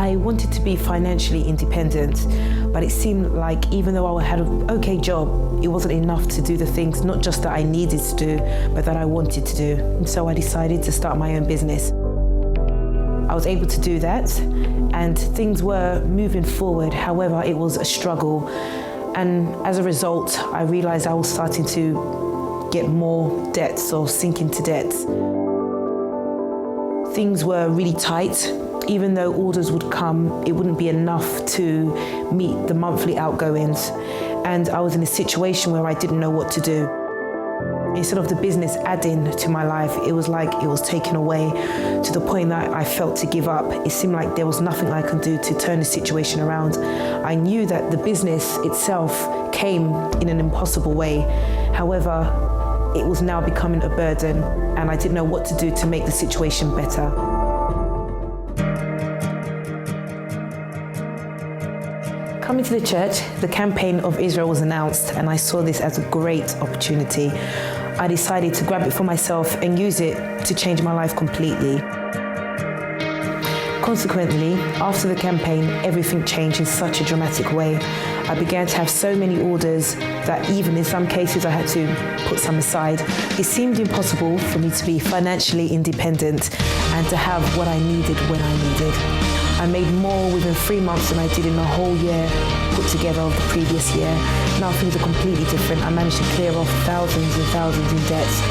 I wanted to be financially independent, but it seemed like even though I had an okay job, it wasn't enough to do the things, not just that I needed to do, but that I wanted to do. And so I decided to start my own business. I was able to do that, and things were moving forward. However, it was a struggle. And as a result, I realized I was starting to get more debts or sink into debts. Things were really tight. Even though orders would come, it wouldn't be enough to meet the monthly outgoings. And I was in a situation where I didn't know what to do. Instead of the business adding to my life, it was like it was taken away, to the point that I felt to give up. It seemed like there was nothing I could do to turn the situation around. I knew that the business itself came in an impossible way. However, it was now becoming a burden, and I didn't know what to do to make the situation better. Coming to the church, the campaign of Israel was announced, and I saw this as a great opportunity. I decided to grab it for myself and use it to change my life completely. Consequently, after the campaign, everything changed in such a dramatic way. I began to have so many orders that even in some cases I had to put some aside. It seemed impossible for me to be financially independent and to have what I needed when I needed. I made more within 3 months than I did in a whole year put together of the previous year. Now things are completely different. I managed to clear off thousands and thousands in debts.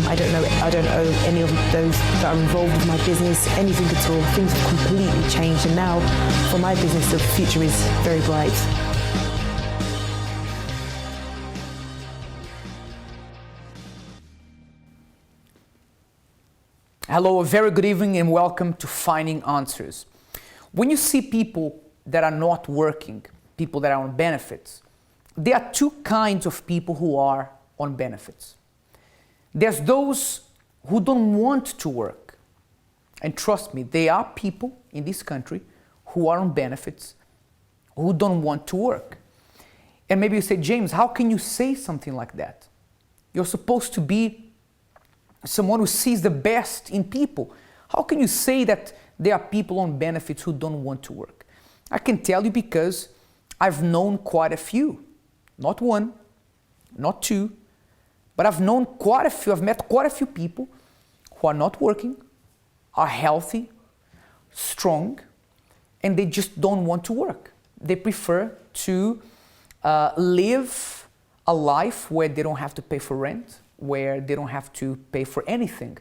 I don't owe any of those that are involved with my business anything at all. Things have completely changed, and now for my business the future is very bright. Hello, a very good evening and welcome to Finding Answers. When you see people that are not working, people that are on benefits, there are two kinds of people who are on benefits. There's those who don't want to work. And trust me, there are people in this country who are on benefits who don't want to work. And maybe you say, James, how can you say something like that? You're supposed to be someone who sees the best in people. How can you say that there are people on benefits who don't want to work? I can tell you because I've known quite a few. Not one, not two, but I've known quite a few, I've met quite a few people who are not working, are healthy, strong, and they just don't want to work. They prefer to live a life where they don't have to pay for rent, where they don't have to pay for anything.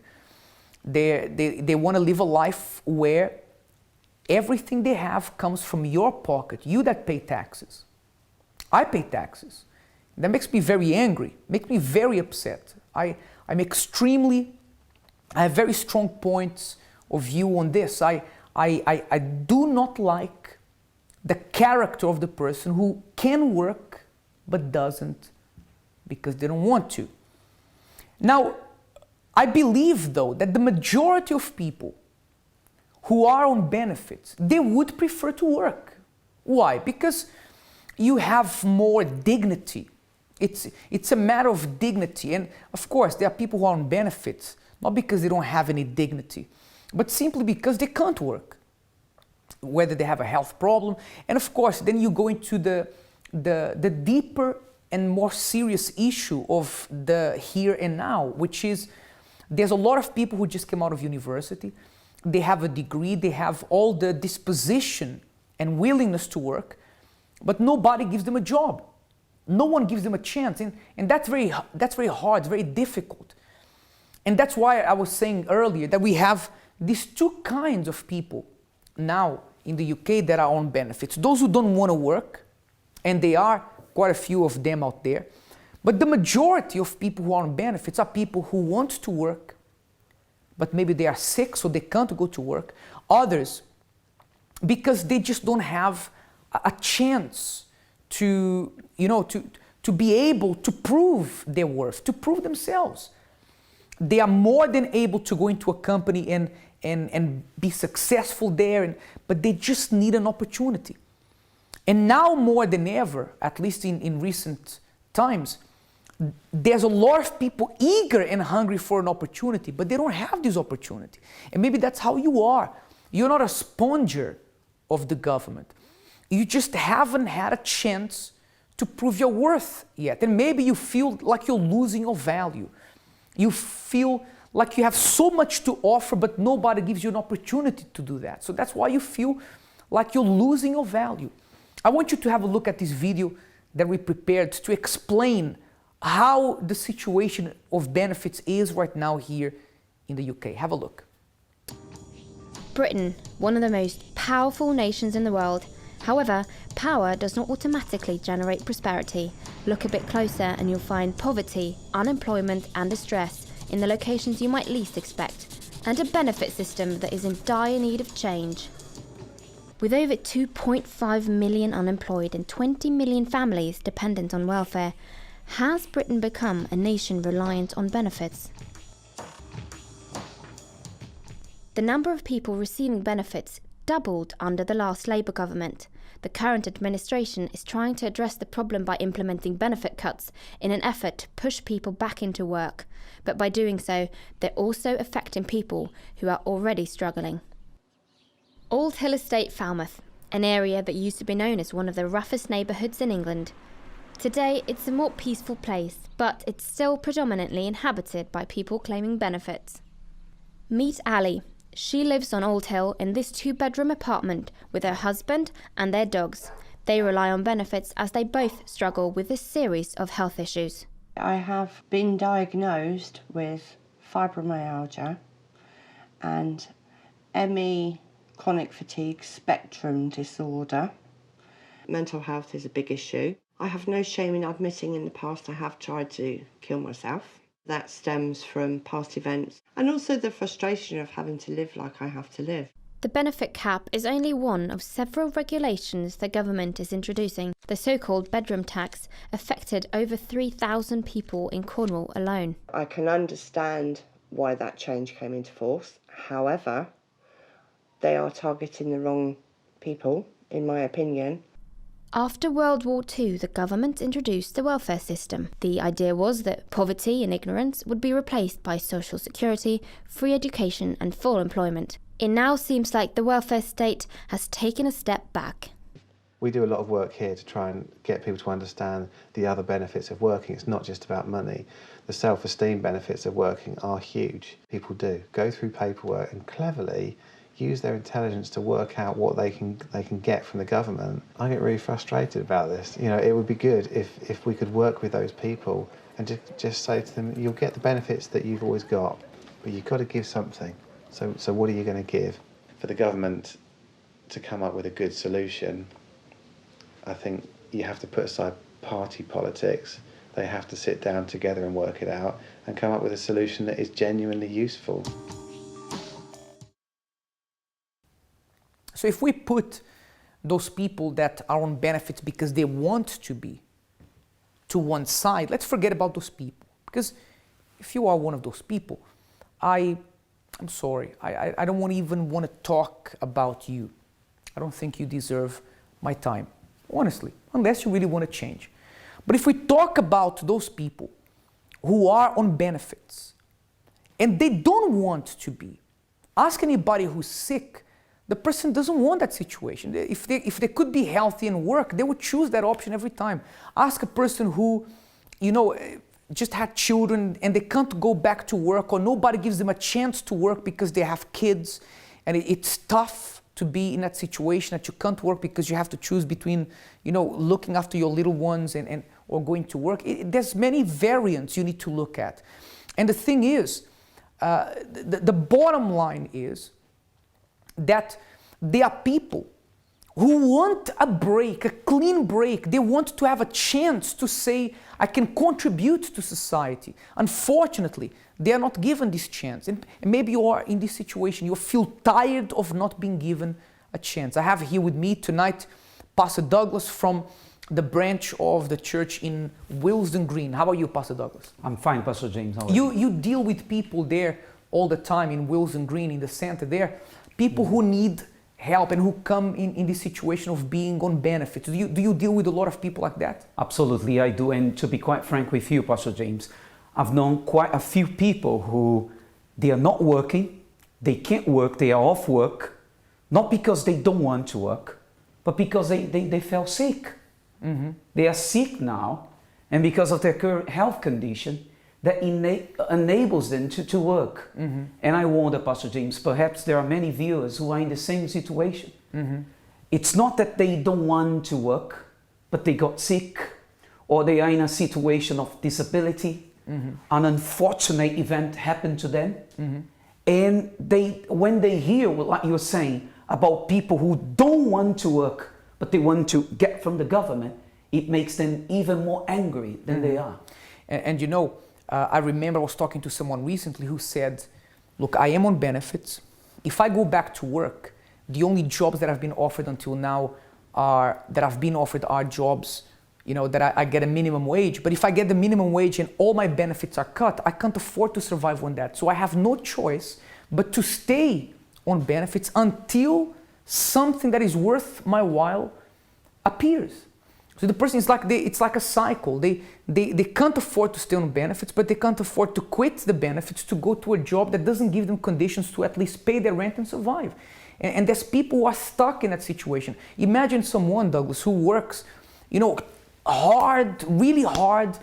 They want to live a life where everything they have comes from your pocket, you that pay taxes. I pay taxes. That makes me very angry, makes me very upset. I have very strong points of view on this. I do not like the character of the person who can work but doesn't because they don't want to. Now, I believe though that the majority of people who are on benefits, they would prefer to work. Why? Because you have more dignity. It's a matter of dignity, and of course there are people who are on benefits not because they don't have any dignity, but simply because they can't work, whether they have a health problem. And of course then you go into the deeper and more serious issue of the here and now, which is there's a lot of people who just came out of university, they have a degree, they have all the disposition and willingness to work, but nobody gives them a job. No one gives them a chance, and that's very hard, very difficult. And that's why I was saying earlier that we have these two kinds of people now in the UK that are on benefits. Those who don't want to work, and there are quite a few of them out there, but the majority of people who are on benefits are people who want to work, but maybe they are sick so they can't go to work. Others, because they just don't have a chance to be able to prove their worth, to prove themselves. They are more than able to go into a company and be successful there, but they just need an opportunity. And now more than ever, at least in recent times, there's a lot of people eager and hungry for an opportunity, but they don't have this opportunity. And maybe that's how you are. You're not a sponger of the government. You just haven't had a chance to prove your worth yet. And maybe you feel like you're losing your value. You feel like you have so much to offer, but nobody gives you an opportunity to do that. So that's why you feel like you're losing your value. I want you to have a look at this video that we prepared to explain how the situation of benefits is right now here in the UK. Have a look. Britain, one of the most powerful nations in the world. However, power does not automatically generate prosperity. Look a bit closer and you'll find poverty, unemployment and distress in the locations you might least expect, and a benefit system that is in dire need of change. With over 2.5 million unemployed and 20 million families dependent on welfare, has Britain become a nation reliant on benefits? The number of people receiving benefits doubled under the last Labour government. The current administration is trying to address the problem by implementing benefit cuts in an effort to push people back into work. But by doing so, they're also affecting people who are already struggling. Old Hill Estate, Falmouth, an area that used to be known as one of the roughest neighbourhoods in England. Today, it's a more peaceful place, but it's still predominantly inhabited by people claiming benefits. Meet Ali. She lives on Old Hill in this 2-bedroom apartment with her husband and their dogs. They rely on benefits as they both struggle with a series of health issues. I have been diagnosed with fibromyalgia and ME chronic fatigue spectrum disorder. Mental health is a big issue. I have no shame in admitting in the past I have tried to kill myself. That stems from past events and also the frustration of having to live like I have to live. The benefit cap is only one of several regulations the government is introducing. The so-called bedroom tax affected over 3,000 people in Cornwall alone. I can understand why that change came into force. However, they are targeting the wrong people, in my opinion. After World War II, the government introduced the welfare system. The idea was that poverty and ignorance would be replaced by social security, free education and full employment. It now seems like the welfare state has taken a step back. We do a lot of work here to try and get people to understand the other benefits of working. It's not just about money. The self-esteem benefits of working are huge. People do go through paperwork and cleverly use their intelligence to work out what they can get from the government. I get really frustrated about this. You know, it would be good if we could work with those people and just say to them, you'll get the benefits that you've always got, but you've got to give something. So what are you going to give? For the government to come up with a good solution, I think you have to put aside party politics. They have to sit down together and work it out and come up with a solution that is genuinely useful. So if we put those people that are on benefits because they want to be to one side, let's forget about those people. Because if you are one of those people, I'm sorry, I don't even want to talk about you. I don't think you deserve my time, honestly, unless you really want to change. But if we talk about those people who are on benefits and they don't want to be, ask anybody who's sick. The person doesn't want that situation. If they could be healthy and work, they would choose that option every time. Ask a person who, just had children and they can't go back to work, or nobody gives them a chance to work because they have kids, and it's tough to be in that situation that you can't work because you have to choose between, looking after your little ones or going to work. There's many variants you need to look at. And the thing is, the bottom line is that there are people who want a break, a clean break. They want to have a chance to say, I can contribute to society. Unfortunately, they are not given this chance. And maybe you are in this situation, you feel tired of not being given a chance. I have here with me tonight Pastor Douglas from the branch of the church in Willesden Green. How are you, Pastor Douglas? I'm fine, Pastor James. How are you? You deal with people there all the time in Wilson Green, in the center there, people who need help and who come in this situation of being on benefits. Do you deal with a lot of people like that? Absolutely, I do. And to be quite frank with you, Pastor James, I've known quite a few people who they are not working, they can't work, they are off work, not because they don't want to work, but because they fell sick. Mm-hmm. They are sick now, and because of their current health condition, that enables them to work. Mm-hmm. And I wonder, Pastor James, perhaps there are many viewers who are in the same situation. Mm-hmm. It's not that they don't want to work, but they got sick, or they are in a situation of disability. Mm-hmm. An unfortunate event happened to them. Mm-hmm. And when they hear, like you're saying, about people who don't want to work, but they want to get from the government, it makes them even more angry than they are. And you know, I remember I was talking to someone recently who said, look, I am on benefits. If I go back to work, the only jobs that I've been offered until now are jobs, you know, that I get a minimum wage. But if I get the minimum wage and all my benefits are cut, I can't afford to survive on that. So I have no choice but to stay on benefits until something that is worth my while appears. So the person is like, it's like a cycle. They can't afford to stay on benefits, but they can't afford to quit the benefits to go to a job that doesn't give them conditions to at least pay their rent and survive. And there's people who are stuck in that situation. Imagine someone, Douglas, who works, you know, hard, really hard,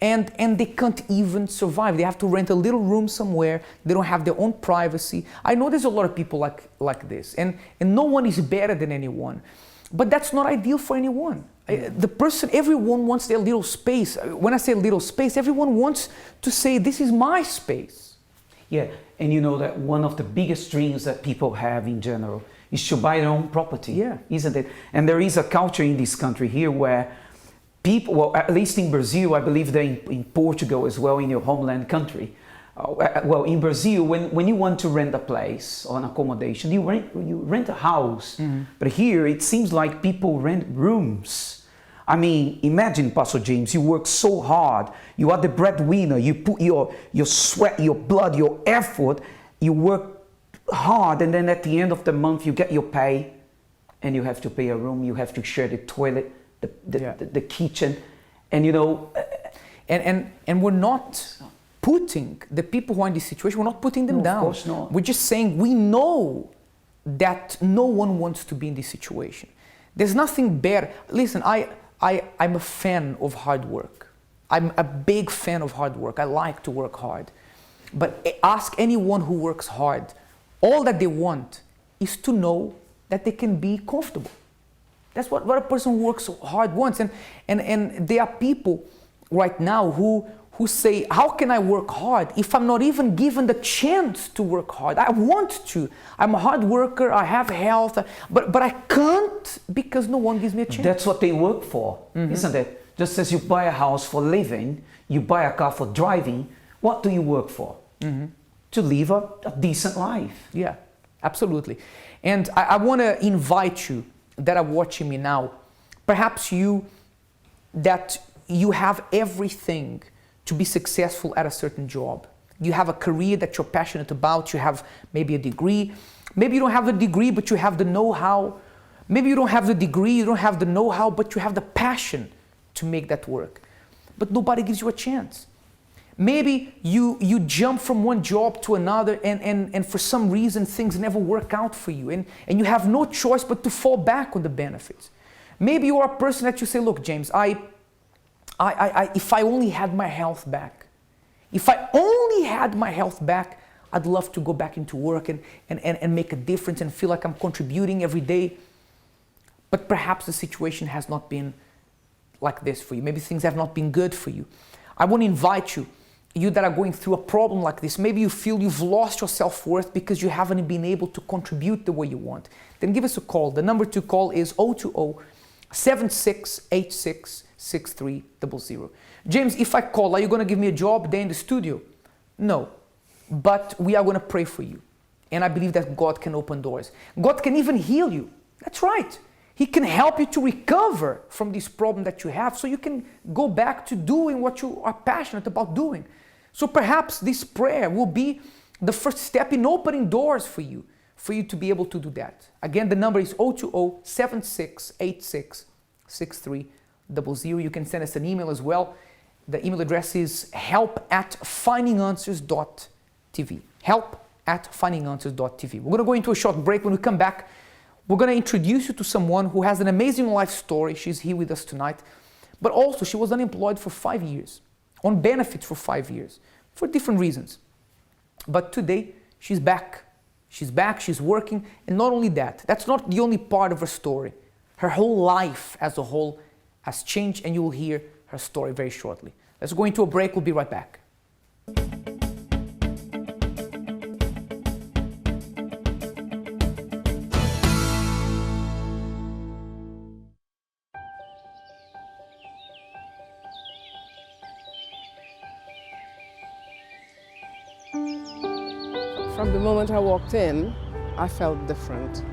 and they can't even survive. They have to rent a little room somewhere. They don't have their own privacy. I know there's a lot of people like this, and no one is better than anyone. But that's not ideal for anyone. Everyone wants their little space. When I say little space, everyone wants to say, this is my space. Yeah, and you know that one of the biggest dreams that people have in general is to buy their own property, yeah, isn't it? And there is a culture in this country here where people, well, at least in Brazil, I believe they're in Portugal as well, in your homeland country. Well, in Brazil, when you want to rent a place or an accommodation, you rent a house. Mm-hmm. But here, it seems like people rent rooms. I mean, imagine, Pastor James, you work so hard. You are the breadwinner. You put your sweat, your blood, your effort. You work hard, and then at the end of the month, you get your pay, and you have to pay a room. You have to share the toilet, the kitchen, and you know, and we're not putting the people who are in this situation, we're not putting them down. Of course not. We're just saying we know that no one wants to be in this situation. There's nothing better. Listen, I'm a fan of hard work. I'm a big fan of hard work. I like to work hard. But ask anyone who works hard, all that they want is to know that they can be comfortable. That's what a person who works hard wants. And there are people right now who say, how can I work hard if I'm not even given the chance to work hard? I want to. I'm a hard worker, I have health, but I can't because no one gives me a chance. That's what they work for, mm-hmm. isn't it? Just as you buy a house for living, you buy a car for driving, what do you work for? Mm-hmm. To live a decent life. Yeah, absolutely. And I want to invite you that are watching me now, perhaps you have everything to be successful at a certain job. You have a career that you're passionate about, you have maybe a degree, maybe you don't have a degree but you have the know-how, maybe you don't have the degree, you don't have the know-how, but you have the passion to make that work. But nobody gives you a chance. Maybe you jump from one job to another and for some reason things never work out for you and you have no choice but to fall back on the benefits. Maybe you are a person that you say, look, James, if I only had my health back, I'd love to go back into work and make a difference and feel like I'm contributing every day. But perhaps the situation has not been like this for you. Maybe things have not been good for you. I want to invite you that are going through a problem like this, maybe you feel you've lost your self-worth because you haven't been able to contribute the way you want. Then give us a call. The number to call is 020-7686-6300. James, if I call, are you going to give me a job there in the studio? No, but we are going to pray for you. And I believe that God can open doors. God can even heal you. That's right. He can help you to recover from this problem that you have so you can go back to doing what you are passionate about doing. So perhaps this prayer will be the first step in opening doors for you to be able to do that. Again, the number is 020-7686-6300. You can send us an email as well. The email address is help@findinganswers.tv. help@findinganswers.tv. We're going to go into a short break. When we come back, we're going to introduce you to someone who has an amazing life story. She's here with us tonight. But also, she was unemployed for 5 years, on benefits for 5 years, for different reasons. But today, she's back. She's back, she's working, and not only that, that's not the only part of her story. Her whole life as a whole has changed, and you will hear her story very shortly. Let's go into a break. We'll be right back. From the moment I walked in, I felt different.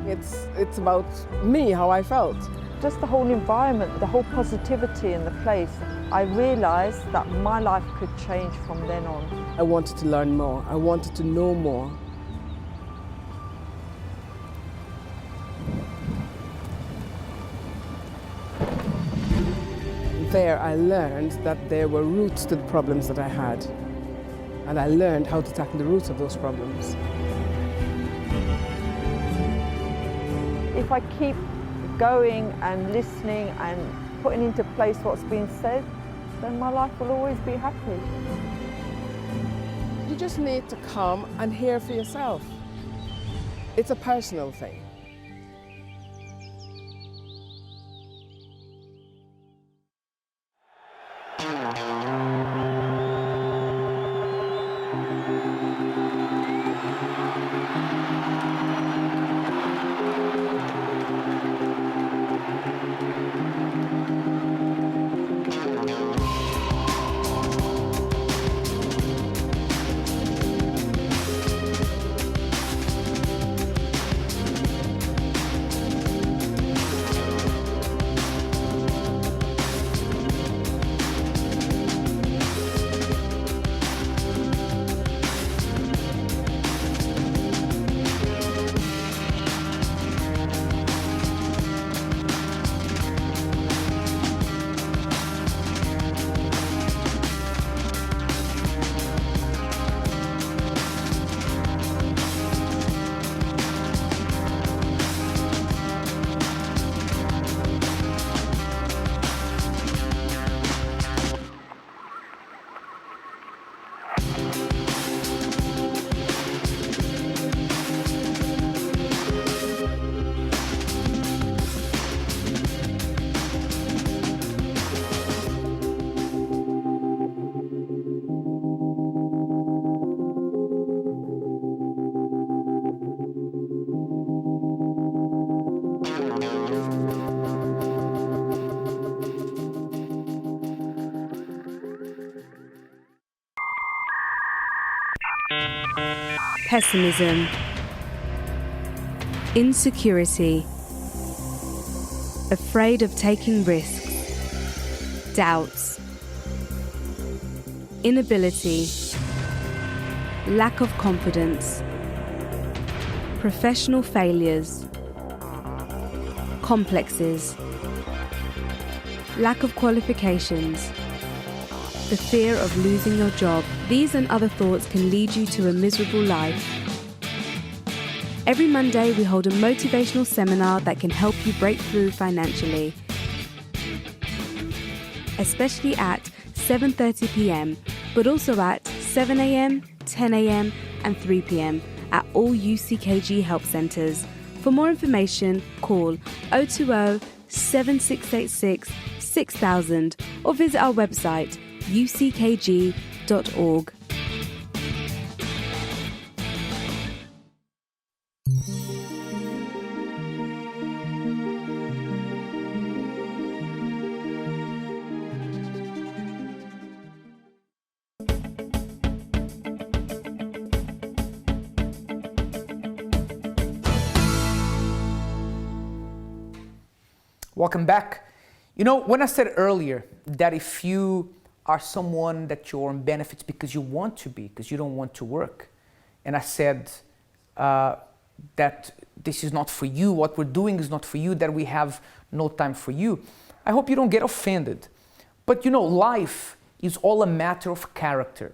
It's about me, how I felt. Just the whole environment, the whole positivity in the place. I realised that my life could change from then on. I wanted to learn more. I wanted to know more. There I learned that there were roots to the problems that I had. And I learned how to tackle the roots of those problems. If I keep going and listening and putting into place what's been said, then my life will always be happy. You just need to come and hear for yourself. It's a personal thing. Pessimism, insecurity, afraid of taking risks, doubts, inability, lack of confidence, professional failures, complexes, lack of qualifications, the fear of losing your job. These and other thoughts can lead you to a miserable life. Every Monday, we hold a motivational seminar that can help you break through financially, especially at 7:30 p.m, but also at 7 a.m, 10 a.m, and 3 p.m. at all UCKG help centres. For more information, call 020 7686 6000 or visit our website uckg.org. Welcome back. You know, when I said earlier that if you are someone that you're on benefits because you want to be, because you don't want to work. And I said that this is not for you, what we're doing is not for you, that we have no time for you. I hope you don't get offended. But you know, life is all a matter of character,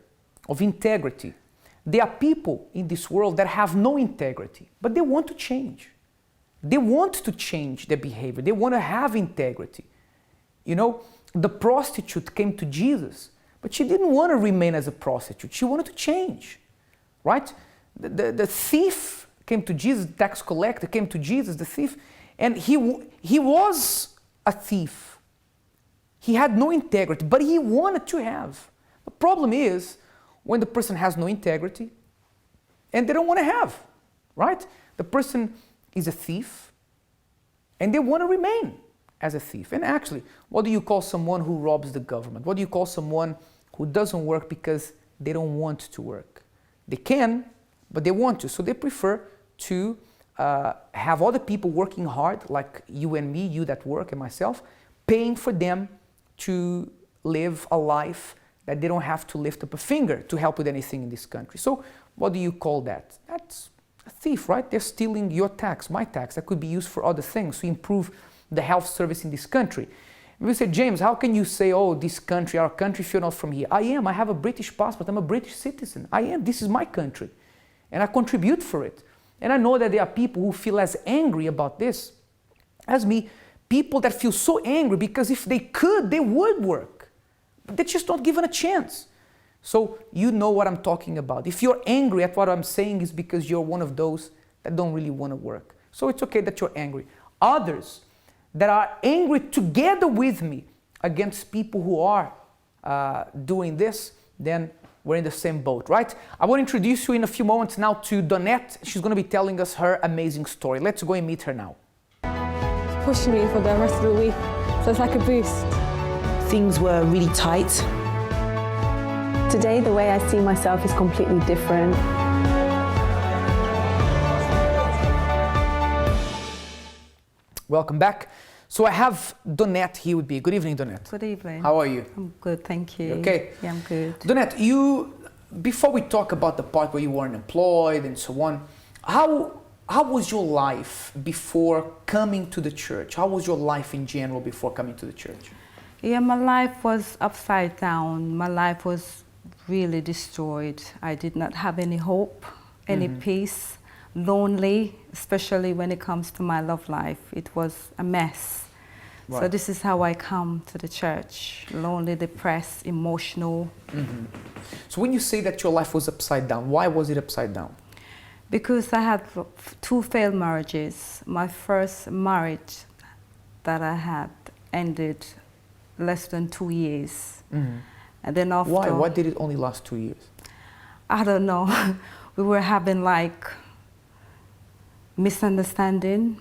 of integrity. There are people in this world that have no integrity, but they want to change. They want to change their behavior. They want to have integrity. You know, the prostitute came to Jesus, but she didn't want to remain as a prostitute. She wanted to change, right? The thief came to Jesus, the tax collector came to Jesus, the thief, and he was a thief. He had no integrity, but he wanted to have. The problem is when the person has no integrity and they don't want to have, right? The person is a thief and they want to remain as a thief. And actually, what do you call someone who robs the government? What do you call someone who doesn't work because they don't want to work? They can, but they want to. So they prefer to have other people working hard, like you and me, you that work and myself, paying for them to live a life that they don't have to lift up a finger to help with anything in this country. So what do you call that? That's a thief, right? They're stealing your tax, my tax, that could be used for other things to improve the health service in this country. And we say, James, how can you say, oh, this country, our country, if you're not from here? I am. I have a British passport. I'm a British citizen. I am. This is my country. And I contribute for it. And I know that there are people who feel as angry about this as me, people that feel so angry because if they could, they would work. But they're just not given a chance. So you know what I'm talking about. If you're angry at what I'm saying, it's because you're one of those that don't really want to work. So it's okay that you're angry. Others that are angry together with me against people who are doing this, then we're in the same boat, right? I want to introduce you in a few moments now to Donnette. She's going to be telling us her amazing story. Let's go and meet her now. It's pushed me for the rest of the week, so it's like a boost. Things were really tight. Today, the way I see myself is completely different. Welcome back. So I have Donnette here with me. Good evening, Donnette. Good evening. How are you? I'm good, thank you. Okay. Yeah, I'm good. Donnette, before we talk about the part where you weren't employed and so on, how was your life before coming to the church? How was your life in general before coming to the church? Yeah, my life was upside down. My life was really destroyed. I did not have any hope, any peace, lonely, especially when it comes to my love life. It was a mess. Right. So this is how I come to the church, lonely, depressed, emotional. So when you say that your life was upside down, why was it upside down? Because I had 2 failed marriages. My first marriage that I had ended less than 2 years. And then after... Why? Why did it only last 2 years? I don't know. We were having like misunderstanding.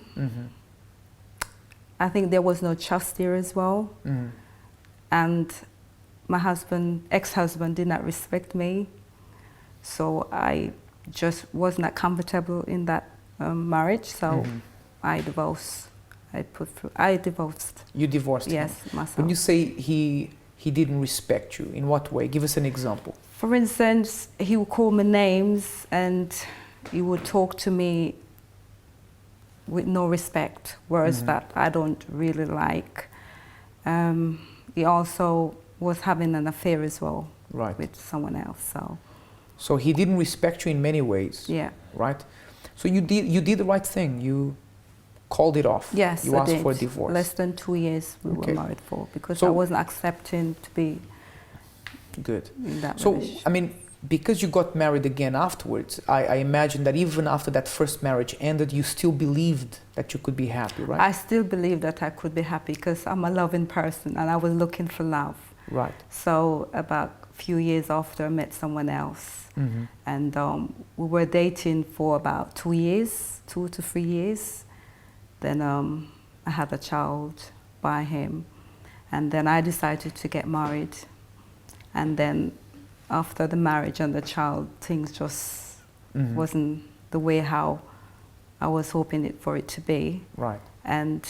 I think there was no trust there as well. And my ex-husband did not respect me. So I just was not comfortable in that marriage. So I divorced. I divorced. You divorced him? Yes, myself. When you say he didn't respect you, in what way? Give us an example. For instance, he would call me names and he would talk to me with no respect, words that I don't really like. He also was having an affair as well with someone else. So he didn't respect you in many ways. Yeah. Right? So you did the right thing. You called it off. Yes, you asked for a divorce. Less than 2 years we were married for, because I wasn't accepting to be good in that So, relationship. I mean, because you got married again afterwards, I imagine that even after that first marriage ended, you still believed that you could be happy, right? I still believe that I could be happy because I'm a loving person and I was looking for love. Right. So about a few years after, I met someone else. And we were dating for about 2 years, 2 to 3 years. Then I had a child by him. And then I decided to get married. And then after the marriage and the child, things just wasn't the way how I was hoping for it to be. Right. And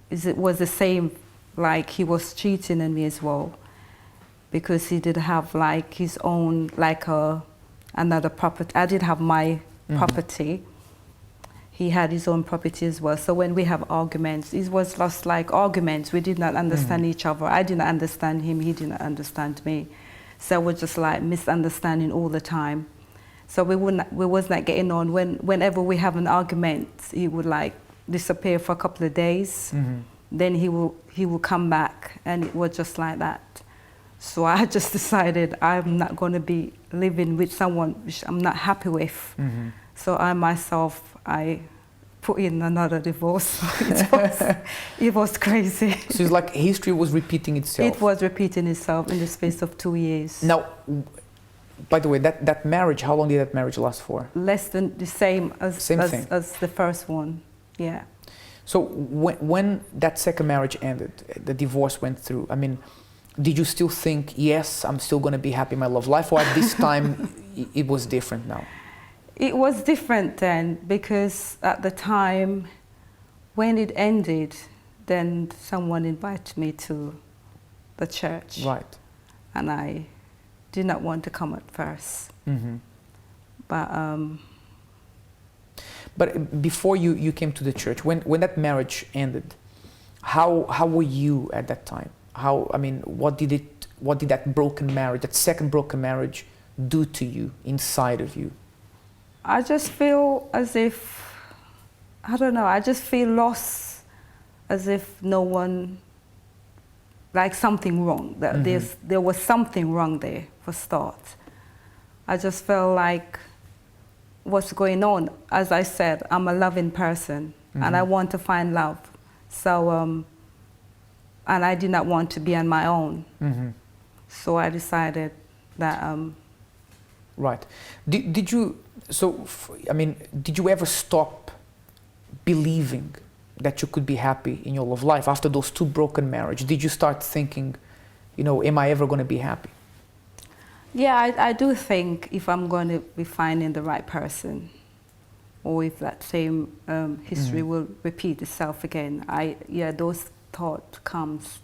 it was the same, like he was cheating on me as well. because he did have like his own, like another property. I did have my property. He had his own property as well. So when we have arguments, it was just like arguments. We did not understand each other. I did not understand him. He did not understand me. So we're just like misunderstanding all the time. So we was not getting on. Whenever we have an argument, he would like disappear for a couple of days. Then he will come back, and it was just like that. So I just decided I'm not going to be living with someone which I'm not happy with. So I put in another divorce. It was crazy. So it's like history was repeating itself. It was repeating itself in the space of 2 years. Now, by the way, that marriage, how long did that marriage last for? Less than the same as the first one, yeah. So when that second marriage ended, the divorce went through, I mean, did you still think, yes, I'm still going to be happy in my love life, or at this time it was different now? It was different then, because at the time when it ended, then someone invited me to the church. Right. And I did not want to come at first. But before you came to the church, when that marriage ended, how were you at that time? What did that broken marriage, that second broken marriage, do to you, inside of you? I just feel as if, I don't know, I just feel lost, as if no one, like something wrong, that there was something wrong there for start. I just felt like, what's going on? As I said, I'm a loving person and I want to find love. So, and I did not want to be on my own. So I decided that... Right. Did you ever stop believing that you could be happy in your love life after those two broken marriages? Did you start thinking, am I ever going to be happy? Yeah, I do think if I'm going to be finding the right person, or if that same history will repeat itself again, those thoughts comes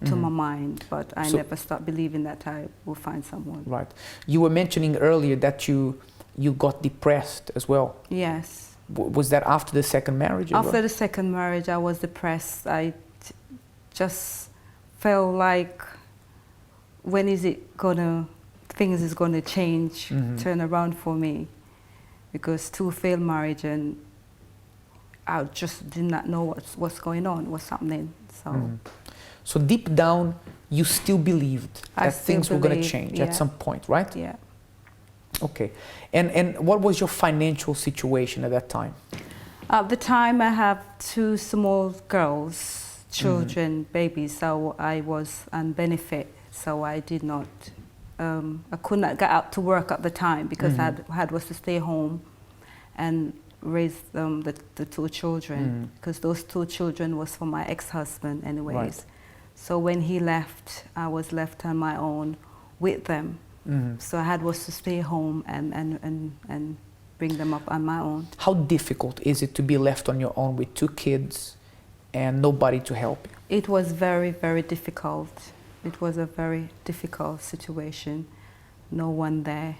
to my mind, but I never start believing that I will find someone. Right. You were mentioning earlier that you got depressed as well. Yes. Was that after the second marriage? After the second marriage, I was depressed. I just felt like, when is it gonna, things is gonna change, turn around for me? Because 2 failed marriage, and I just did not know what's going on, what's happening. So deep down, you still believed that things were going to change at some point, right? Yeah. Okay. And what was your financial situation at that time? At the time, I have 2 small girls, children, babies, so I was on benefit. So I did not, I could not get out to work at the time, because I had was to stay home and raise the 2 children, because those 2 children was for my ex-husband anyways. Right. So when he left, I was left on my own with them. So I had was to stay home and bring them up on my own. How difficult is it to be left on your own with 2 kids and nobody to help you? It was very, very difficult. It was a very difficult situation. No one there,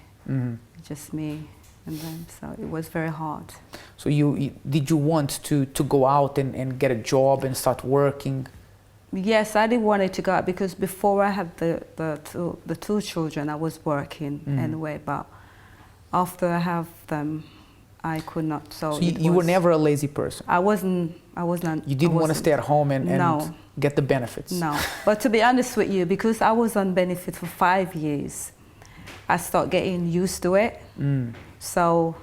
just me and them. So it was very hard. So did you want to go out and get a job and start working? Yes, I did want it to go out, because before I had the 2 children, I was working anyway. But after I have them, I could not. So you were never a lazy person. I wasn't. You didn't want to stay at home and get the benefits. No, but to be honest with you, because I was on benefit for 5 years, I started getting used to it. So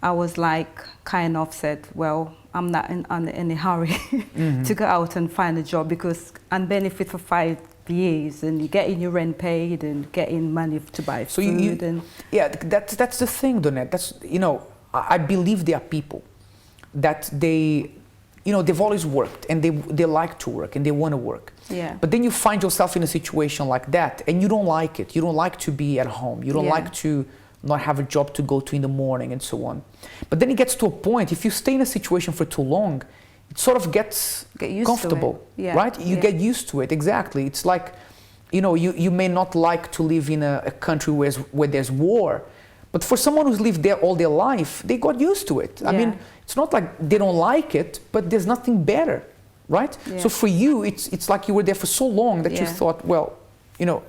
I was like, kind of said, well, I'm not in any hurry to go out and find a job, because on benefit for 5 years, and you're getting your rent paid and getting money to buy food. Yeah, that's the thing, Donnette. That's, I believe there are people that they've always worked, and they like to work and they want to work. Yeah. But then you find yourself in a situation like that, and you don't like it. You don't like to be at home. You don't like to not have a job to go to in the morning and so on. But then it gets to a point, if you stay in a situation for too long, it sort of gets comfortable, right? You get used to it, exactly. It's like you know, you may not like to live in a country where there's war, but for someone who's lived there all their life, they got used to it. I mean, it's not like they don't like it, but there's nothing better, right? So for you, it's like you were there for so long that you thought, well, you know,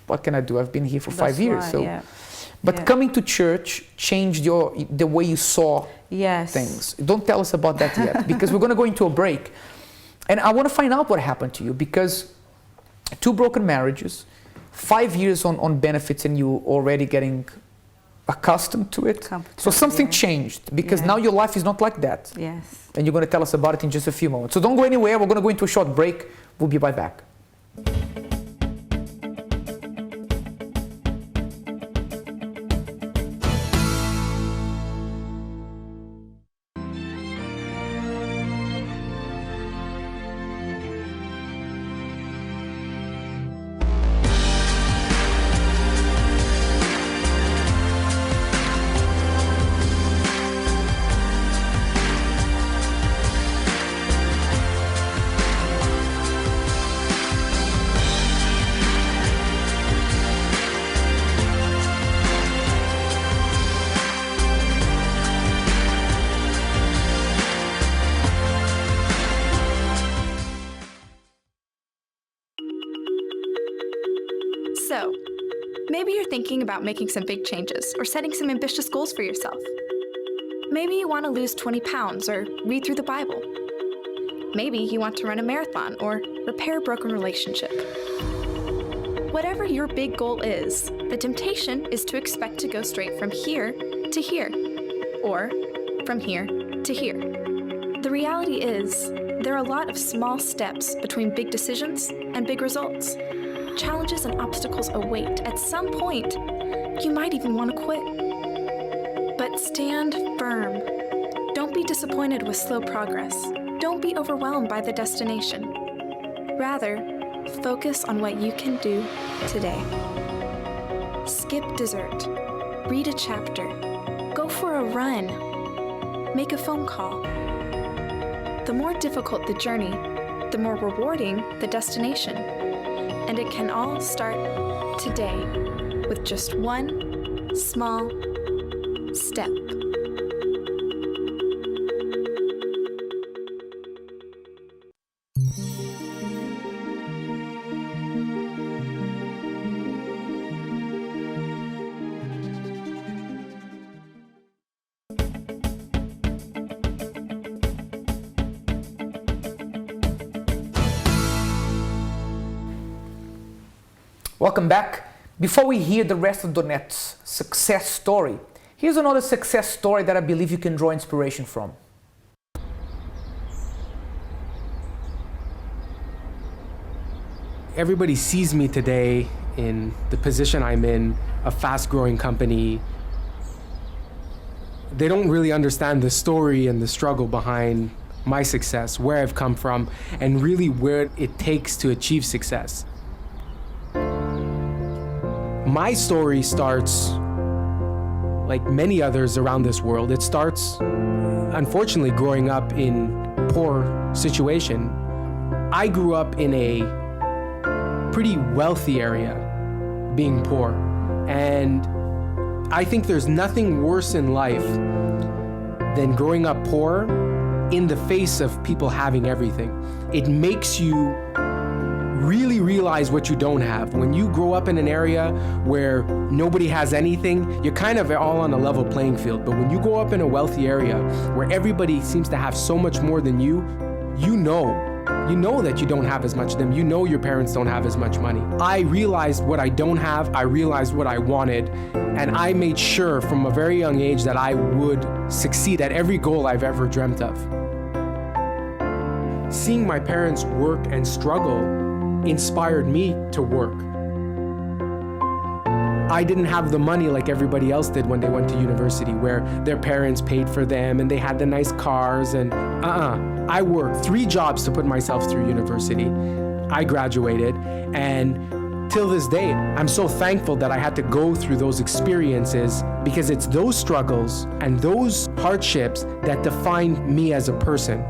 what can I do? I've been here for 5 years. Right, But coming to church changed the way you saw things. Don't tell us about that yet, because we're going to go into a break. And I want to find out what happened to you, because 2 broken marriages, 5 years on benefits, and you already getting accustomed to it. So something changed, because now your life is not like that. Yes. And you're going to tell us about it in just a few moments. So don't go anywhere. We're going to go into a short break. We'll be right back. So, maybe you're thinking about making some big changes or setting some ambitious goals for yourself. Maybe you want to lose 20 pounds or read through the Bible. Maybe you want to run a marathon or repair a broken relationship. Whatever your big goal is, the temptation is to expect to go straight from here to here, or from here to here. The reality is, there are a lot of small steps between big decisions and big results. Challenges and obstacles await. At some point, you might even want to quit. But stand firm. Don't be disappointed with slow progress. Don't be overwhelmed by the destination. Rather, focus on what you can do today. Skip dessert. Read a chapter. Go for a run. Make a phone call. The more difficult the journey, the more rewarding the destination. And it can all start today with just one small step. Welcome back. Before we hear the rest of Donnette's success story, here's another success story that I believe you can draw inspiration from. Everybody sees me today in the position I'm in, a fast-growing company. They don't really understand the story and the struggle behind my success, where I've come from, and really where it takes to achieve success. My story starts, like many others around this world, it starts, unfortunately, growing up in poor situation. I grew up in a pretty wealthy area, being poor, and I think there's nothing worse in life than growing up poor in the face of people having everything. It makes you really realize what you don't have. When you grow up in an area where nobody has anything, you're kind of all on a level playing field. But when you grow up in a wealthy area where everybody seems to have so much more than you, you know that you don't have as much as them. You know your parents don't have as much money. I realized what I don't have, I realized what I wanted, and I made sure from a very young age that I would succeed at every goal I've ever dreamt of. Seeing my parents work and struggle inspired me to work. I didn't have the money like everybody else did when they went to university, where their parents paid for them and they had the nice cars and I worked 3 jobs to put myself through university. I graduated, and till this day, I'm so thankful that I had to go through those experiences, because it's those struggles and those hardships that define me as a person.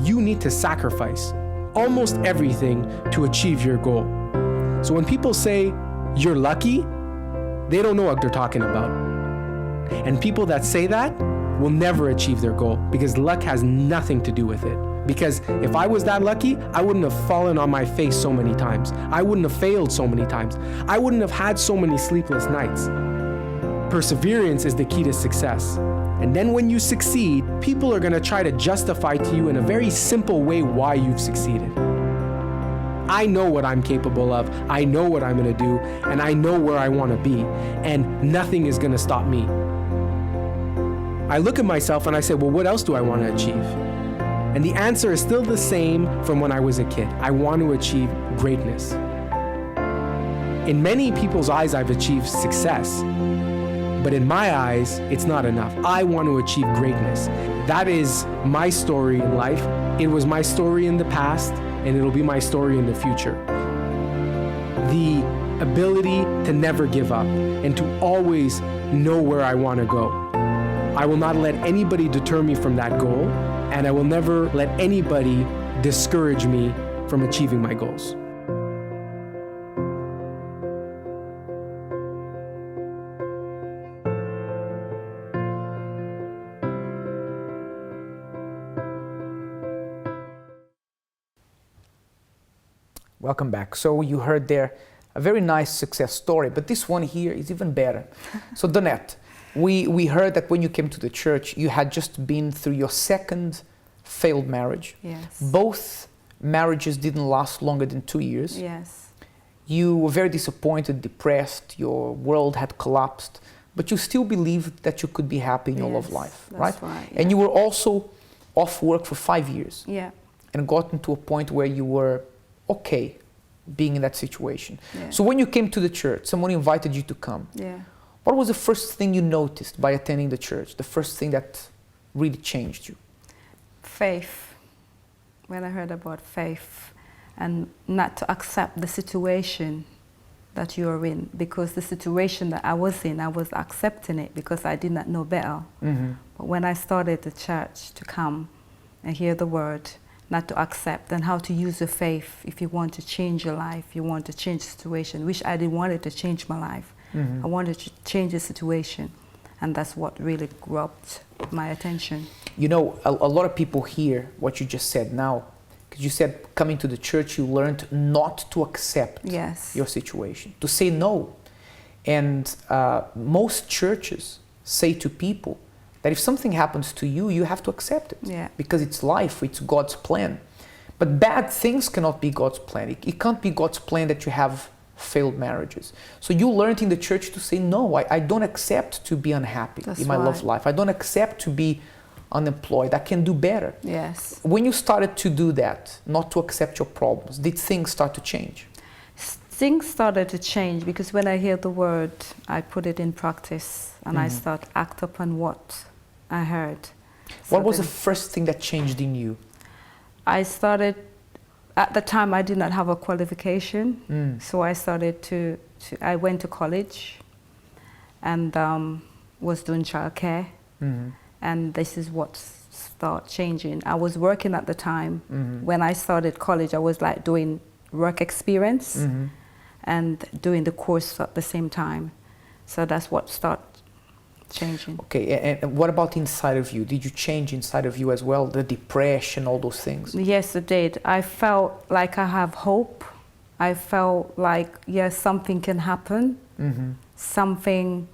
You need to sacrifice. almost everything to achieve your goal. So when people say you're lucky, they don't know what they're talking about. And people that say that will never achieve their goal because luck has nothing to do with it. Because if I was that lucky, I wouldn't have fallen on my face so many times. I wouldn't have failed so many times. I wouldn't have had so many sleepless nights. Perseverance is the key to success. And then when you succeed, people are going to try to justify to you in a very simple way why you've succeeded. I know what I'm capable of, I know what I'm going to do, and I know where I want to be, and nothing is going to stop me. I look at myself and I say, well, what else do I want to achieve? And the answer is still the same from when I was a kid. I want to achieve greatness. In many people's eyes, I've achieved success. But in my eyes, it's not enough. I want to achieve greatness. That is my story in life. It was my story in the past, and it'll be my story in the future. The ability to never give up and to always know where I want to go. I will not let anybody deter me from that goal, and I will never let anybody discourage me from achieving my goals. Welcome back. So you heard there a very nice success story, but this one here is even better. So Donnette, we heard that when you came to the church, you had just been through your second failed marriage. Yes. Both marriages didn't last longer than 2 years. Yes. You were very disappointed, depressed, your world had collapsed, but you still believed that you could be happy in your love life, right? That's right. And you were also off work for 5 years. Yeah. And gotten to a point where you were okay being in that situation. Yeah. So when you came to the church, someone invited you to come. Yeah. What was the first thing you noticed by attending the church? The first thing that really changed you? Faith. When I heard about faith and not to accept the situation that you are in, because the situation that I was in, I was accepting it because I did not know better. Mm-hmm. But when I started the church to come and hear the word, not to accept, and how to use your faith if you want to change your life, you want to change the situation, which I didn't want it to change my life. Mm-hmm. I wanted to change the situation, and that's what really grabbed my attention. You know, a lot of people hear what you just said now, because you said coming to the church, you learned not to accept your situation, to say no. And most churches say to people that if something happens to you, you have to accept it. Yeah. Because it's life, it's God's plan. But bad things cannot be God's plan. It can't be God's plan that you have failed marriages. So you learned in the church to say, no, I don't accept to be unhappy in my love life. I don't accept to be unemployed. I can do better. Yes. When you started to do that, not to accept your problems, did things start to change? Things started to change because when I hear the word, I put it in practice and I start act upon what I heard. What was the first thing that changed in you? I started, at the time I did not have a qualification, so I started I went to college and was doing childcare, and this is what started changing. I was working at the time. When I started college, I was like doing work experience and doing the course at the same time. So that's what started changing. Okay, and what about inside of you? Did you change inside of you as well? The depression, all those things? Yes, it did. I felt like I have hope. I felt like, yes, something can happen. Something,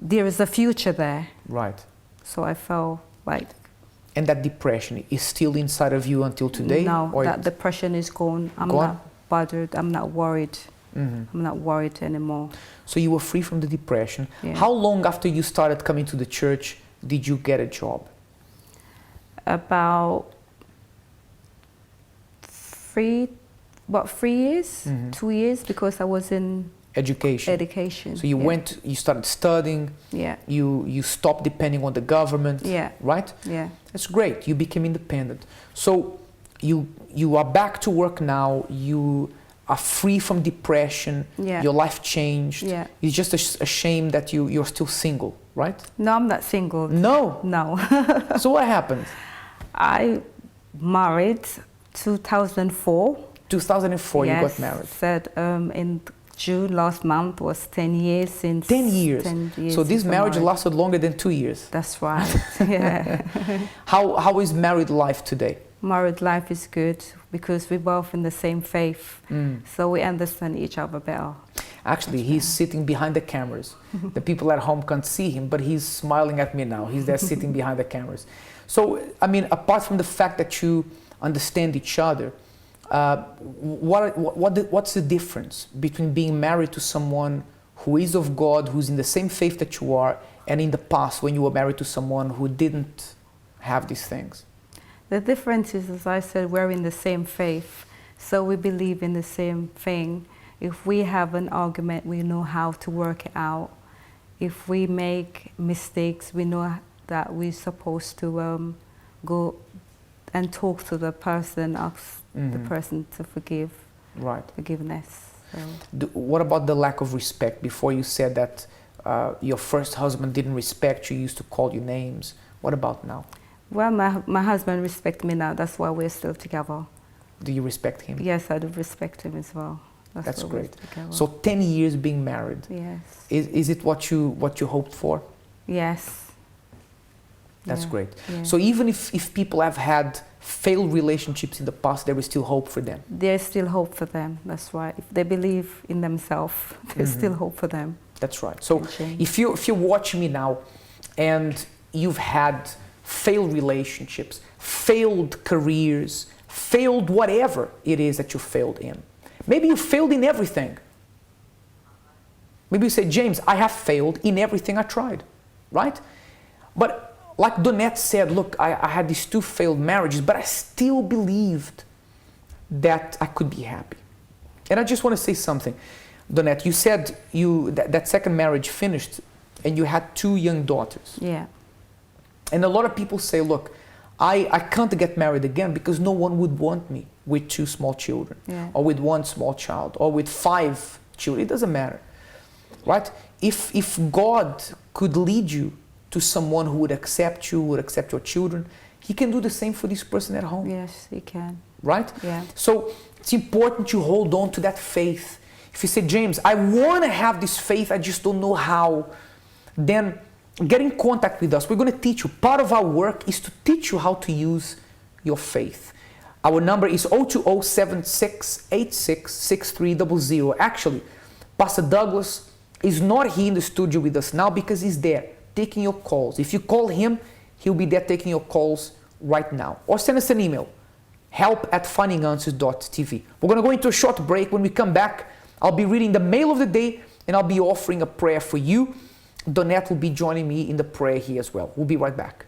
there is a future there. Right. So I felt like... And that depression is still inside of you until today? No, that depression is gone. I'm not bothered. I'm not worried. I'm not worried anymore. So you were free from the depression. Yeah. How long after you started coming to the church did you get a job? About 3 years, 2 years, because I was in education. So you started studying. Yeah. You stopped depending on the government. Yeah. Right? Yeah. That's great. You became independent. So you are back to work now. You are free from depression. Yeah. Your life changed. Yeah. It's just a shame that you're still single, right? No, I'm not single. No? No. So what happened? I married 2004. 2004 yes, you got married. Said in June last month was 10 years since. 10 years. 10 years so this since marriage married. lasted longer than 2 years. That's right. Yeah. How is married life today? Married life is good because we're both in the same faith, so we understand each other better. Actually, he's sitting behind the cameras. The people at home can't see him, but he's smiling at me now. He's there sitting behind the cameras. So, I mean, apart from the fact that you understand each other, what's the difference between being married to someone who is of God, who's in the same faith that you are, and in the past when you were married to someone who didn't have these things? The difference is, as I said, we're in the same faith, so we believe in the same thing. If we have an argument, we know how to work it out. If we make mistakes, we know that we're supposed to go and talk to the person, ask the person to forgive. Right. Forgiveness. So. What about the lack of respect? Before you said that your first husband didn't respect you, used to call you names. What about now? Well, my husband respects me now. That's why we're still together. Do you respect him? Yes, I do respect him as well. That's great. So 10 years being married. Yes. Is it what you hoped for? Yes. That's great. Yeah. So even if people have had failed relationships in the past, there is still hope for them. There's still hope for them. That's right. If they believe in themselves, there's still hope for them. That's right. So if you're watching me now and you've had failed relationships, failed careers, failed whatever it is that you failed in. Maybe you failed in everything. Maybe you say, James, I have failed in everything I tried, right? But like Donnette said, look, I had these 2 failed marriages, but I still believed that I could be happy. And I just want to say something. Donnette, you said that second marriage finished and you had 2 young daughters. Yeah. And a lot of people say, look, I can't get married again because no one would want me with 2 small children, or with 1 small child, or with 5 children. It doesn't matter, right? If God could lead you to someone who would accept you, would accept your children, He can do the same for this person at home. Yes, He can. Right? Yeah. So it's important you hold on to that faith. If you say, James, I want to have this faith, I just don't know how, then get in contact with us. We're going to teach you. Part of our work is to teach you how to use your faith. Our number is 020-7686-6300. Actually, Pastor Douglas is not here in the studio with us now because he's there taking your calls. If you call him, he'll be there taking your calls right now. Or send us an email, help@findinganswers.tv. We're going to go into a short break. When we come back, I'll be reading the mail of the day and I'll be offering a prayer for you. Donnette will be joining me in the prayer here as well. We'll be right back.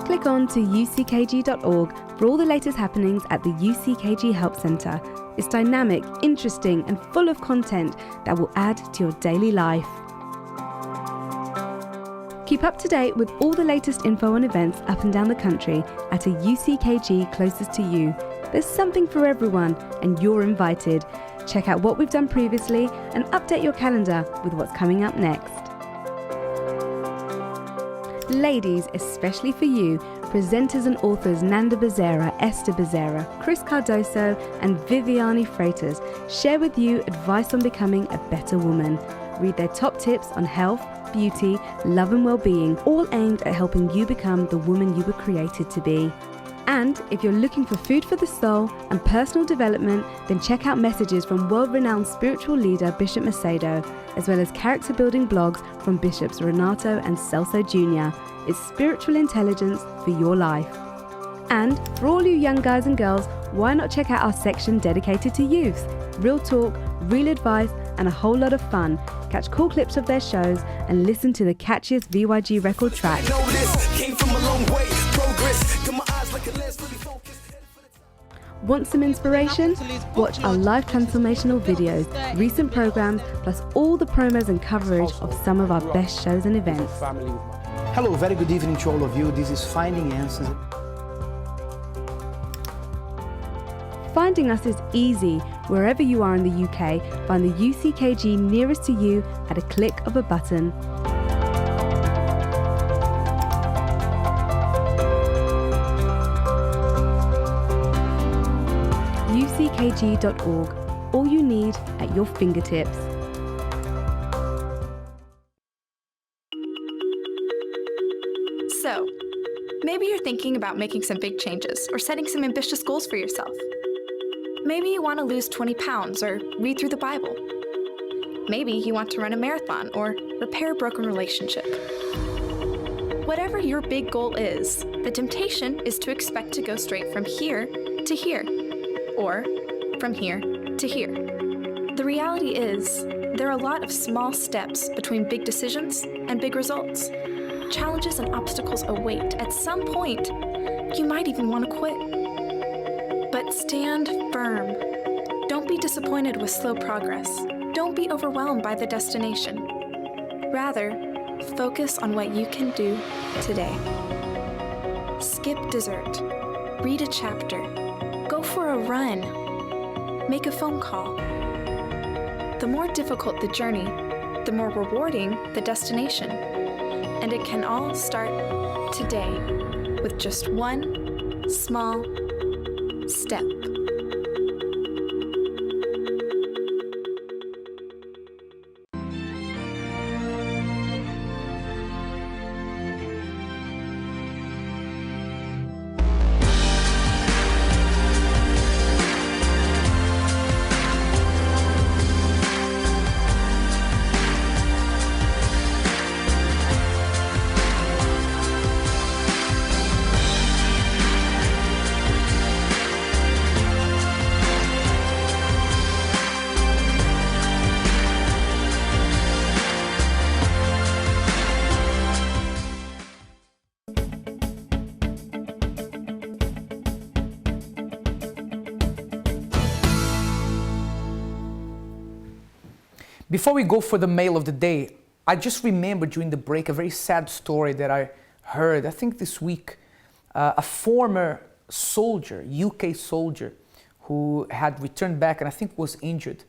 Click on to uckg.org for all the latest happenings at the UCKG Help Centre. It's dynamic, interesting and full of content that will add to your daily life. Keep up to date with all the latest info on events up and down the country at a UCKG closest to you. There's something for everyone and you're invited. Check out what we've done previously and update your calendar with what's coming up next. Ladies, especially for you, presenters and authors Nanda Becerra, Esther Becerra, Chris Cardoso and Viviane Freitas share with you advice on becoming a better woman. Read their top tips on health, beauty, love and well-being, all aimed at helping you become the woman you were created to be. And if you're looking for food for the soul and personal development, then check out messages from world-renowned spiritual leader Bishop Macedo, as well as character-building blogs from Bishops Renato and Celso Jr. It's spiritual intelligence for your life. And for all you young guys and girls, why not check out our section dedicated to youth? Real talk, real advice, and a whole lot of fun. Catch cool clips of their shows and listen to the catchiest VYG record track. Want some inspiration? Watch our live transformational videos, recent programs, plus all the promos and coverage of some of our best shows and events. Hello, very good evening to all of you. This is Finding Answers. Finding us is easy. Wherever you are in the UK, find the UCKG nearest to you at a click of a button. uckg.org. All you need at your fingertips. So, maybe you're thinking about making some big changes or setting some ambitious goals for yourself. Maybe you want to lose 20 pounds or read through the Bible. Maybe you want to run a marathon or repair a broken relationship. Whatever your big goal is, the temptation is to expect to go straight from here to here, or from here to here. The reality is, there are a lot of small steps between big decisions and big results. Challenges and obstacles await. At some point, you might even want to quit. But stand firm. Don't be disappointed with slow progress. Don't be overwhelmed by the destination. Rather, focus on what you can do today. Skip dessert. Read a chapter. Go for a run. Make a phone call. The more difficult the journey, the more rewarding the destination. And it can all start today with just one small step. Before we go for the mail of the day, I just remembered during the break a very sad story that I heard, I think this week. A former soldier, UK soldier, who had returned back and I think was injured.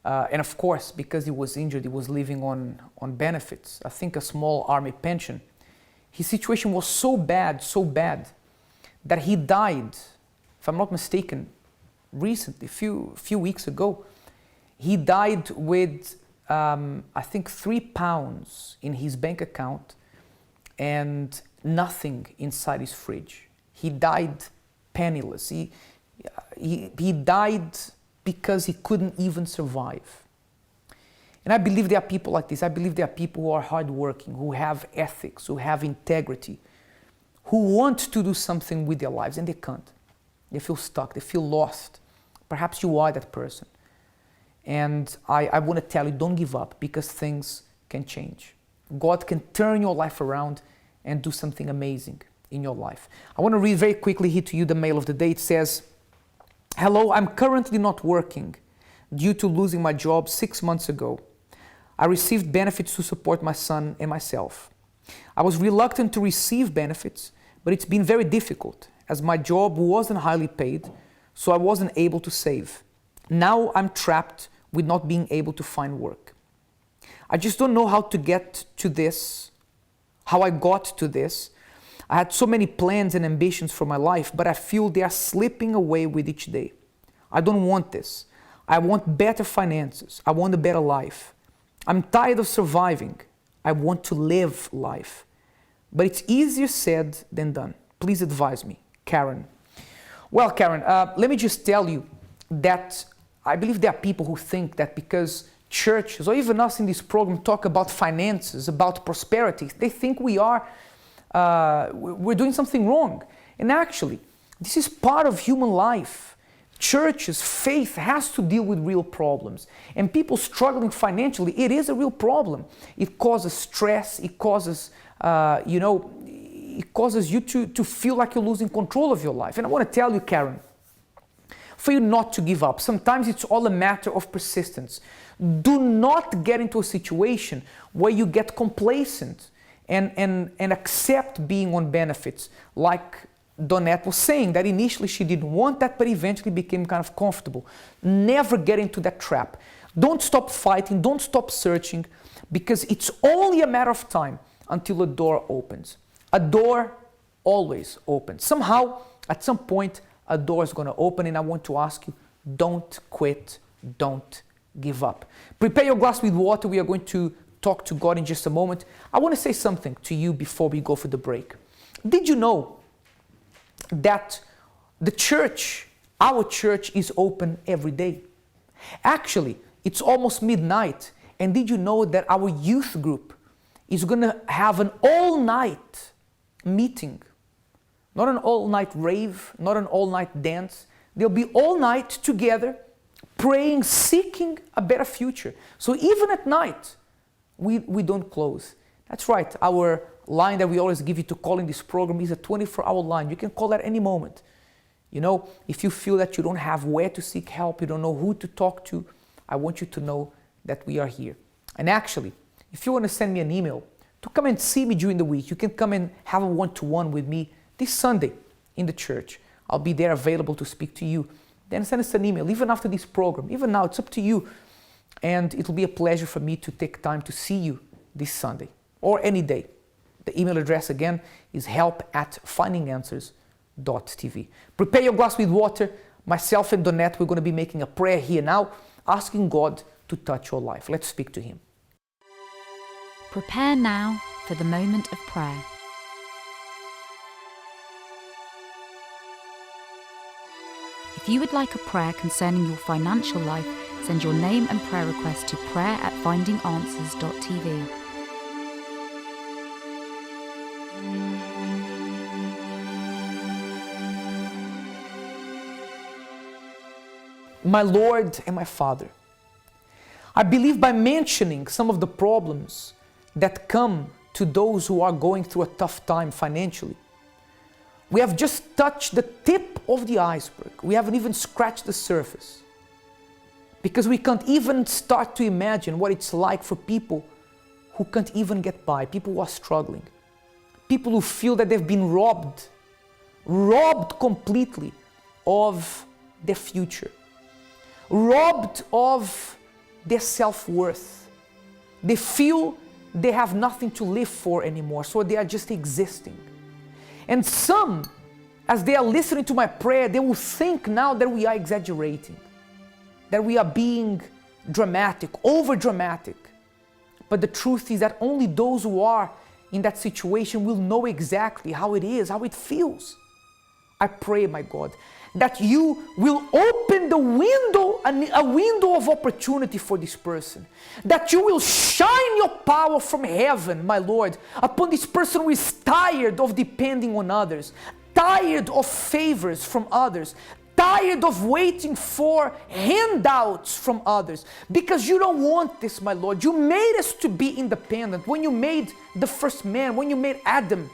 And of course, because he was injured, he was living on benefits, I think a small army pension. His situation was so bad, that he died, if I'm not mistaken, recently, a few weeks ago. He died with, I think, £3 in his bank account and nothing inside his fridge. He died penniless. He died because he couldn't even survive. And I believe there are people like this. I believe there are people who are hardworking, who have ethics, who have integrity, who want to do something with their lives and they can't. They feel stuck, they feel lost. Perhaps you are that person. And I want to tell you, don't give up, because things can change. God can turn your life around and do something amazing in your life. I want to read very quickly here to you the mail of the day. It says, "Hello, I'm currently not working due to losing my job 6 months ago. I received benefits to support my son and myself. I was reluctant to receive benefits, but it's been very difficult as my job wasn't highly paid, so I wasn't able to save. Now I'm trapped with not being able to find work. I just don't know how to get to this, how I got to this. I had so many plans and ambitions for my life, but I feel they are slipping away with each day. I don't want this. I want better finances. I want a better life. I'm tired of surviving. I want to live life. But it's easier said than done. Please advise me. Karen." Well, Karen, let me just tell you that I believe there are people who think that because churches, or even us in this program, talk about finances, about prosperity, they think we're doing something wrong. And actually, This is part of human life. Churches, faith has to deal with real problems. And people struggling financially, it is a real problem. It causes stress, it causes, it causes you to feel like you're losing control of your life. And I want to tell you, Karen, for you not to give up. Sometimes it's all a matter of persistence. Do not get into a situation where you get complacent and accept being on benefits, like Donnette was saying, that initially she didn't want that, but eventually became kind of comfortable. Never get into that trap. Don't stop fighting, don't stop searching, because it's only a matter of time until a door opens. A door always opens. Somehow, at some point, a door is going to open, and I want to ask you, don't quit, don't give up. Prepare your glass with water. We are going to talk to God in just a moment. I want to say something to you before we go for the break. Did you know that the church, our church, is open every day? Actually, it's almost midnight. And did you know that our youth group is going to have an all-night meeting? Not an all-night rave, not an all-night dance. They'll be all night together, praying, seeking a better future. So even at night, we don't close. That's right, our line that we always give you to call in this program is a 24-hour line. You can call at any moment. You know, if you feel that you don't have where to seek help, you don't know who to talk to, I want you to know that we are here. And actually, if you want to send me an email to come and see me during the week, you can come and have a one-to-one with me this Sunday in the church. I'll be there available to speak to you. Then send us an email, even after this program. Even now, it's up to you. And it'll be a pleasure for me to take time to see you this Sunday or any day. The email address again is help@findinganswers.tv. Prepare your glass with water. Myself and Donnette, we're going to be making a prayer here now, asking God to touch your life. Let's speak to Him. Prepare now for the moment of prayer. If you would like a prayer concerning your financial life, send your name and prayer request to prayer@findinganswers.tv. My Lord and my Father, I believe by mentioning some of the problems that come to those who are going through a tough time financially, we have just touched the tip of the iceberg. We haven't even scratched the surface, because we can't even start to imagine what it's like for people who can't even get by, people who are struggling, people who feel that they've been robbed completely of their future, robbed of their self-worth. They feel they have nothing to live for anymore, so they are just existing. And some, as they are listening to my prayer, they will think now that we are exaggerating, that we are being dramatic, over-dramatic. But the truth is that only those who are in that situation will know exactly how it is, how it feels. I pray, my God, that you will open the window, a window of opportunity for this person. That you will shine your power from heaven, my Lord, upon this person who is tired of depending on others, tired of favors from others, tired of waiting for handouts from others. Because you don't want this, my Lord. You made us to be independent. When you made the first man, when you made Adam,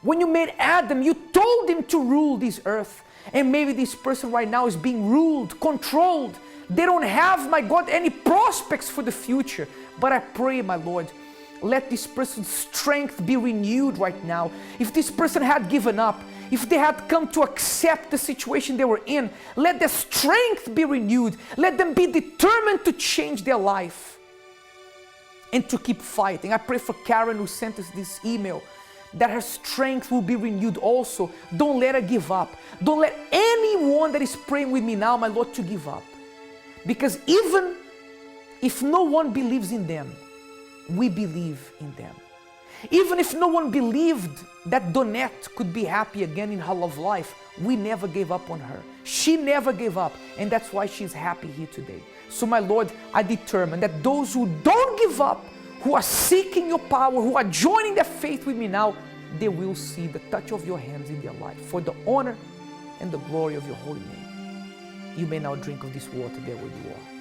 you told him to rule this earth. And maybe this person right now is being ruled, controlled. They don't have, my God, any prospects for the future. But I pray, my Lord, let this person's strength be renewed right now. If this person had given up, if they had come to accept the situation they were in, let their strength be renewed. Let them be determined to change their life and to keep fighting. I pray for Karen, who sent us this email, that her strength will be renewed also. Don't let her give up. Don't let anyone that is praying with me now, my Lord, to give up. Because even if no one believes in them, we believe in them. Even if no one believed that Donnette could be happy again in her love life, we never gave up on her. She never gave up, and that's why she's happy here today. So, my Lord, I determine that those who don't give up, who are seeking your power, who are joining their faith with me now, they will see the touch of your hands in their life, for the honor and the glory of your holy name. You may now drink of this water there where you are.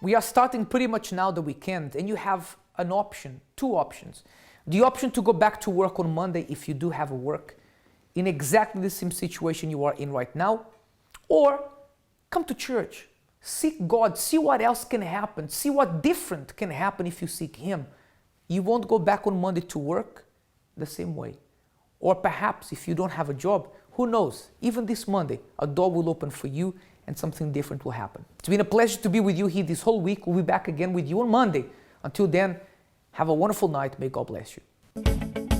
We are starting pretty much now the weekend, and you have an option, two options. The option to go back to work on Monday if you do have a work in exactly the same situation you are in right now, or come to church, seek God, see what else can happen, see what different can happen if you seek Him. You won't go back on Monday to work the same way. Or perhaps if you don't have a job, who knows, even this Monday, a door will open for you and something different will happen. It's been a pleasure to be with you here this whole week. We'll be back again with you on Monday. Until then, have a wonderful night. May God bless you.